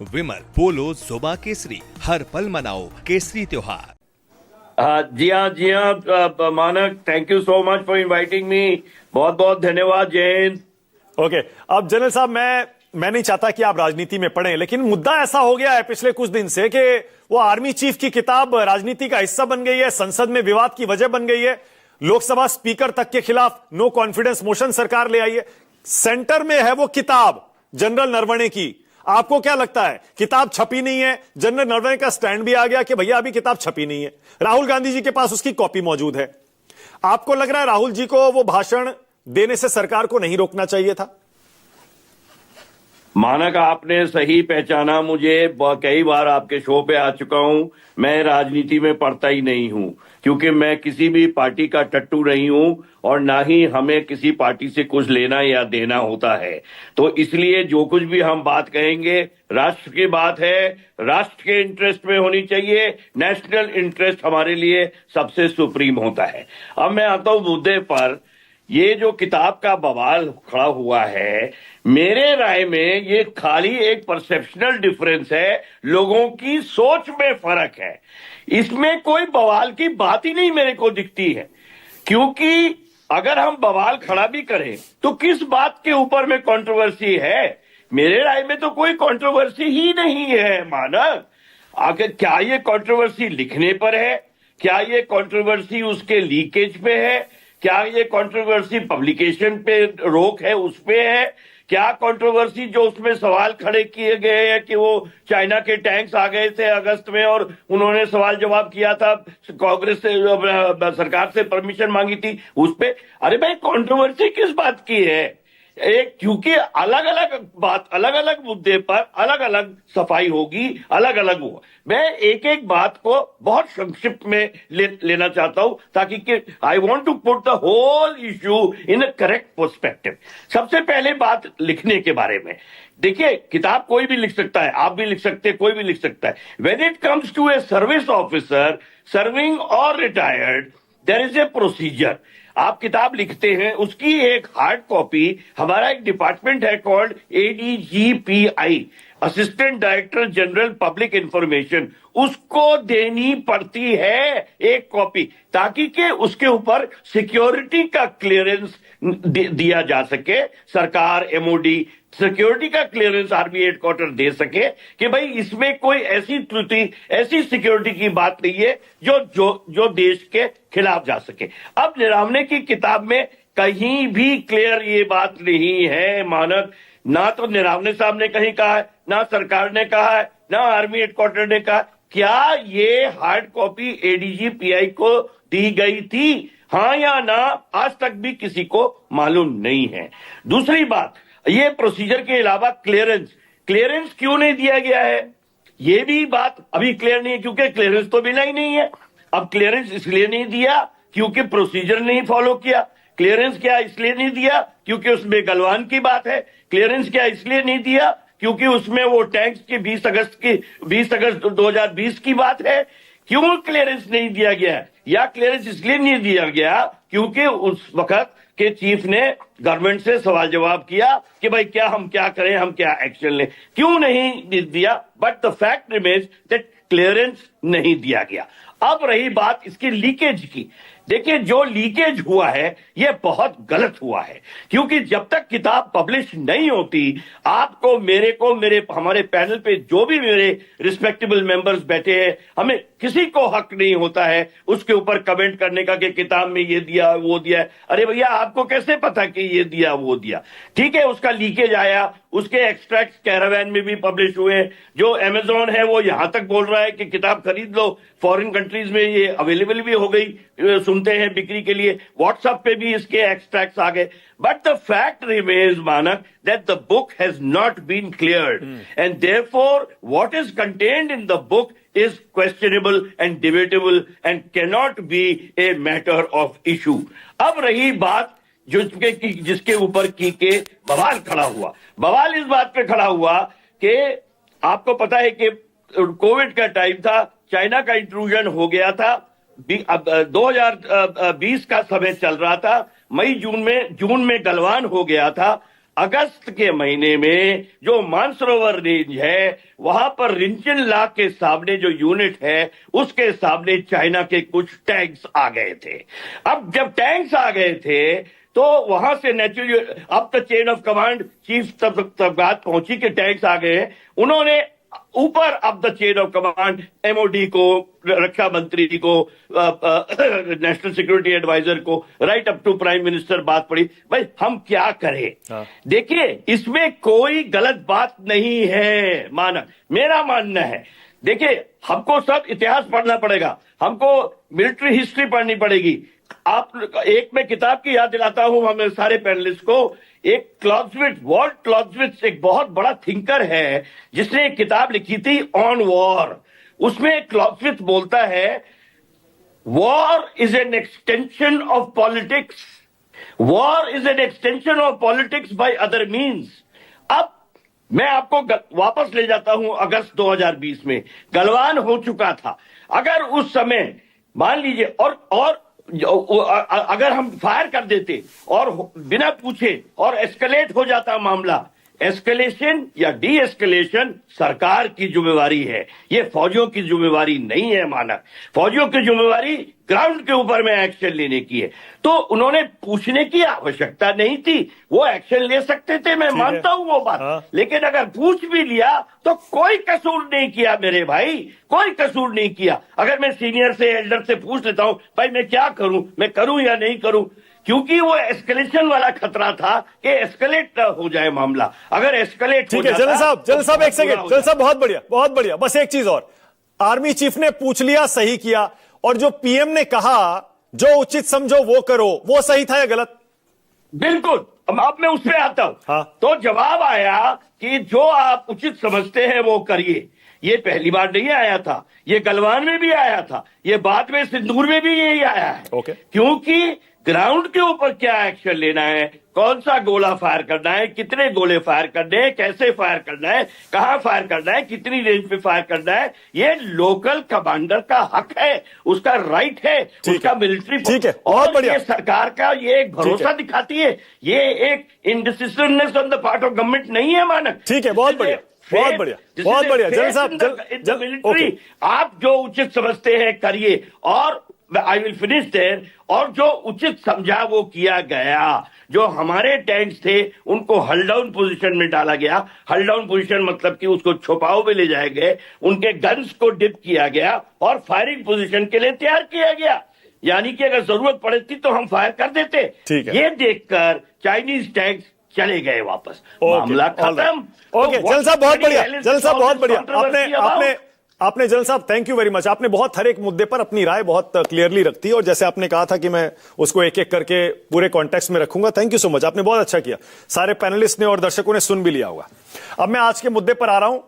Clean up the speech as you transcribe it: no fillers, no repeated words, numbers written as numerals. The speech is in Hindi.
विमल पोलो जोबा केसरी, हर पल मनाओ केसरी त्योहार। जी हाँ मानक, thank you so much for inviting me. बहुत बहुत धन्यवाद। जय हिंद। ओके, अब जनरल साहब, मैं नहीं चाहता कि आप राजनीति में पढ़ें, लेकिन मुद्दा ऐसा हो गया है पिछले कुछ दिन से कि वो आर्मी चीफ की किताब राजनीति का हिस्सा बन गई है, संसद में विवाद की वजह बन गई है, लोकसभा स्पीकर तक के खिलाफ नो कॉन्फिडेंस मोशन सरकार ले आई है। सेंटर में है वो किताब जनरल नरवणे की। आपको क्या लगता है, किताब छपी नहीं है? जनरल नरवणे का स्टैंड भी आ गया कि भैया अभी किताब छपी नहीं है। राहुल गांधी जी के पास उसकी कॉपी मौजूद है। आपको लग रहा है राहुल जी को वो भाषण देने से सरकार को नहीं रोकना चाहिए था? मानक, आपने सही पहचाना मुझे। कई बार आपके शो पे आ चुका हूं। मैं राजनीति में पढ़ता ही नहीं हूं, क्योंकि मैं किसी भी पार्टी का टट्टू नहीं हूं और ना ही हमें किसी पार्टी से कुछ लेना या देना होता है। तो इसलिए जो कुछ भी हम बात कहेंगे, राष्ट्र की बात है, राष्ट्र के इंटरेस्ट में होनी चाहिए। नेशनल इंटरेस्ट हमारे लिए सबसे सुप्रीम होता है। अब मैं आता हूं मुद्दे पर। ये जो किताब का बवाल खड़ा हुआ है, मेरे राय में ये खाली एक परसेप्शनल डिफरेंस है, लोगों की सोच में फर्क है। इसमें कोई बवाल की बात ही नहीं मेरे को दिखती है, क्योंकि अगर हम बवाल खड़ा भी करें तो किस बात के ऊपर में कंट्रोवर्सी है? मेरे राय में तो कोई कंट्रोवर्सी ही नहीं है मानक। आखिर क्या ये कंट्रोवर्सी लिखने पर है? क्या ये कंट्रोवर्सी उसके लीकेज पे है? क्या ये कंट्रोवर्सी पब्लिकेशन पे रोक है, उस पे है? क्या कंट्रोवर्सी जो उसमें सवाल खड़े किए गए हैं कि वो चाइना के टैंक्स आ गए थे अगस्त में और उन्होंने सवाल जवाब किया था, कांग्रेस से सरकार से परमिशन मांगी थी, उस पे? अरे भाई, कंट्रोवर्सी किस बात की है? क्योंकि अलग अलग बात, अलग अलग मुद्दे पर अलग अलग सफाई होगी, अलग अलग हो। मैं एक एक बात को बहुत संक्षिप्त में लेना चाहता हूं, ताकि I want to put the whole issue in a correct perspective. सबसे पहले बात लिखने के बारे में। देखिए, किताब कोई भी लिख सकता है, आप भी लिख सकते हैं, कोई भी लिख सकता है। When it comes to a service officer, serving और retired, there is a procedure. आप किताब लिखते हैं, उसकी एक हार्ड कॉपी हमारा एक डिपार्टमेंट है called ADGPI, assistant director general public information, उसको देनी पड़ती है एक कॉपी, ताकि के उसके ऊपर सिक्योरिटी का क्लियरेंस दिया जा सके। सरकार, MOD सिक्योरिटी का क्लियरेंस आर्मी हेडक्वार्टर दे सके कि भाई इसमें कोई ऐसी त्रुटि, ऐसी सिक्योरिटी की बात नहीं है जो देश के खिलाफ जा सके। अब निरावने की किताब में कहीं भी क्लियर ये बात नहीं है मानक। ना तो निरावने साहब ने कहीं कहा है, ना सरकार ने कहा है, ना आर्मी हेडक्वार्टर ने कहा। क्या ये हार्ड कॉपी ADGPI को दी गई थी, हाँ या ना? आज तक भी किसी को मालूम नहीं है। दूसरी बात, ये प्रोसीजर के अलावा क्लियरेंस क्यों नहीं दिया गया है, ये भी बात अभी क्लियर नहीं है, क्योंकि क्लियरेंस तो मिला ही नहीं है। अब क्लियरेंस इसलिए नहीं दिया क्योंकि प्रोसीजर नहीं फॉलो किया। क्लियरेंस क्या इसलिए नहीं दिया क्योंकि उसमें गलवान की बात है। क्लियरेंस क्या इसलिए नहीं दिया क्योंकि उसमें वो टैंक्स की 20 अगस्त 2020 की बात है। क्यों क्लियरेंस नहीं दिया गया? या क्लियरेंस इसलिए नहीं दिया गया क्योंकि उस वक्त के चीफ ने गवर्नमेंट से सवाल जवाब किया कि भाई हम क्या करें, हम क्या एक्शन लें। क्यों नहीं दिया? But the fact remains that clearance नहीं दिया गया। अब रही बात इसकी लीकेज की। देखिए, जो लीकेज हुआ है ये बहुत गलत हुआ है, क्योंकि जब तक किताब पब्लिश नहीं होती, आपको, मेरे को, हमारे पैनल पे जो भी मेरे रिस्पेक्टेबल मेंबर्स बैठे हैं, हमें किसी को हक नहीं होता है उसके ऊपर कमेंट करने का कि किताब में ये दिया वो दिया। अरे भैया, आपको कैसे पता कि ये दिया वो दिया? ठीक है, उसका लीकेज आया, उसके एक्सट्रैक्ट कैरावैन में भी पब्लिश हुए। जो अमेजोन है वो यहां तक बोल रहा है कि किताब खरीद लो, फॉरेन कंट्रीज में ये अवेलेबल भी हो गई, सुनते हैं बिक्री के लिए। व्हाट्सएप पे भी इसके एक्सट्रैक्ट्स आ गए। बट द फैक्ट रिमेन्स मानक that the book has not been cleared, and therefore what is contained in the book is questionable and debatable and cannot be a matter of issue. अब रही बात जिसके ऊपर के बवाल खड़ा हुआ। बवाल इस बात पे खड़ा हुआ कि आपको पता है कि कोविड का टाइम था, चाइना का इंट्रूजन हो गया था, 2020 का समय चल रहा था, जून में गलवान हो गया था। अगस्त के महीने में जो मानसरोवर रेंज है वहां पर रिंचन लाख के सामने जो यूनिट है उसके सामने चाइना के कुछ टैंक्स आ गए थे। अब जब टैंक्स आ गए थे तो वहां से नेचुरली अब तक चेन ऑफ कमांड चीफ तक बात पहुंची कि टैंक्स आ गए। उन्होंने ऊपर अब the chain of command MOD को, रक्षा मंत्री को, नेशनल सिक्योरिटी एडवाइजर को, right up to prime minister बात पड़ी। भाई हम क्या करें? देखिए इसमें कोई गलत बात नहीं है, मेरा मानना है। देखिए हमको सब इतिहास पढ़ना पड़ेगा, हमको मिलिट्री हिस्ट्री पढ़नी पड़ेगी। आप एक मैं किताब की याद दिलाता हूं हमें सारे पैनलिस्ट को। एक क्लॉज़विट्ज़, वॉल्ट क्लॉज़विट्ज़ एक बहुत बड़ा थिंकर है जिसने एक किताब लिखी थी ऑन वॉर। उसमें क्लॉज़विट्ज़ बोलता है war is an extension of politics, war is an extension of politics by other means. अब मैं आपको वापस ले जाता हूं अगस्त 2020 में गलवान हो चुका था। अगर उस समय मान लीजिए और अगर हम फायर कर देते और बिना पूछे और एस्केलेट हो जाता मामला, एस्केलेशन या डी एस्केलेशन सरकार की जिम्मेवारी है, ये फौजियों की जिम्मेवारी नहीं है। मानक फौजियों की जिम्मेवारी ग्राउंड के ऊपर में एक्शन लेने की है। तो उन्होंने पूछने की आवश्यकता नहीं थी, वो एक्शन ले सकते थे, मैं मानता हूं वो बात। लेकिन अगर पूछ भी लिया तो कोई कसूर नहीं किया मेरे भाई, कोई कसूर नहीं किया। अगर मैं सीनियर से, एल्डर से पूछ लेता हूं भाई मैं क्या करूं, मैं करूं या नहीं करूं, क्योंकि वो एस्केलेशन वाला खतरा था कि एस्केलेट हो जाए मामला। अगर एस्केलेट हो जाता, जनरल साहब एक सेकंड, जनरल साहब बहुत बढ़िया, बहुत बढ़िया। बस एक चीज और, आर्मी चीफ ने पूछ लिया, सही किया, और जो पीएम ने कहा जो उचित समझो वो करो, वो सही था या गलत? बिल्कुल। अब मैं उस पर आता हूं। हाँ। तो जवाब आया कि जो आप उचित समझते हैं वो करिए। ये पहली बार नहीं आया था, ये गलवान में भी आया था, ये बाद में सिंदूर में भी यही आया है। ओके। क्योंकि ग्राउंड के ऊपर क्या एक्शन लेना है, कौन सा गोला फायर करना है, कितने गोले फायर करने हैं, कैसे फायर करना है, कहां फायर करना है, कितनी रेंज पे फायर करना है, ये लोकल कमांडर का हक है, उसका राइट है, उसका मिलिट्री। ठीक है, और बढ़िया। ये सरकार का ये एक भरोसा दिखाती है, ये एक indecisionness on the part of government नहीं है मानक। ठीक है, बहुत बढ़िया, बहुत बढ़िया, बहुत बढ़िया। जनरल साहब मिलिट्री आप जो उचित समझते हैं करिए, और आई विल फिनिश देयर। और जो उचित समझा वो किया गया। जो हमारे टैंक्स थे उनको हल डाउन पोजीशन में डाला गया। हल डाउन पोजीशन मतलब कि उसको छुपाव में ले जाए गए, उनके गन्स को डिप किया गया और फायरिंग पोजीशन के लिए तैयार किया गया। यानी कि अगर जरूरत पड़ती तो हम फायर कर देते। ये देखकर चाइनीज टैंक्स चले गए वापस, मामला खत्म। ओके जनरल साहब बहुत बढ़िया, जनरल साहब बहुत बढ़िया। आपने जनरल साहब थैंक यू वेरी मच। आपने बहुत हर एक मुद्दे पर अपनी राय बहुत क्लियरली रखती है, और जैसे आपने कहा था कि मैं उसको एक एक करके पूरे कॉन्टेक्स्ट में रखूंगा। थैंक यू सो मच, आपने बहुत अच्छा किया। सारे पैनलिस्ट ने और दर्शकों ने सुन भी लिया होगा। अब मैं आज के मुद्दे पर आ रहा हूं।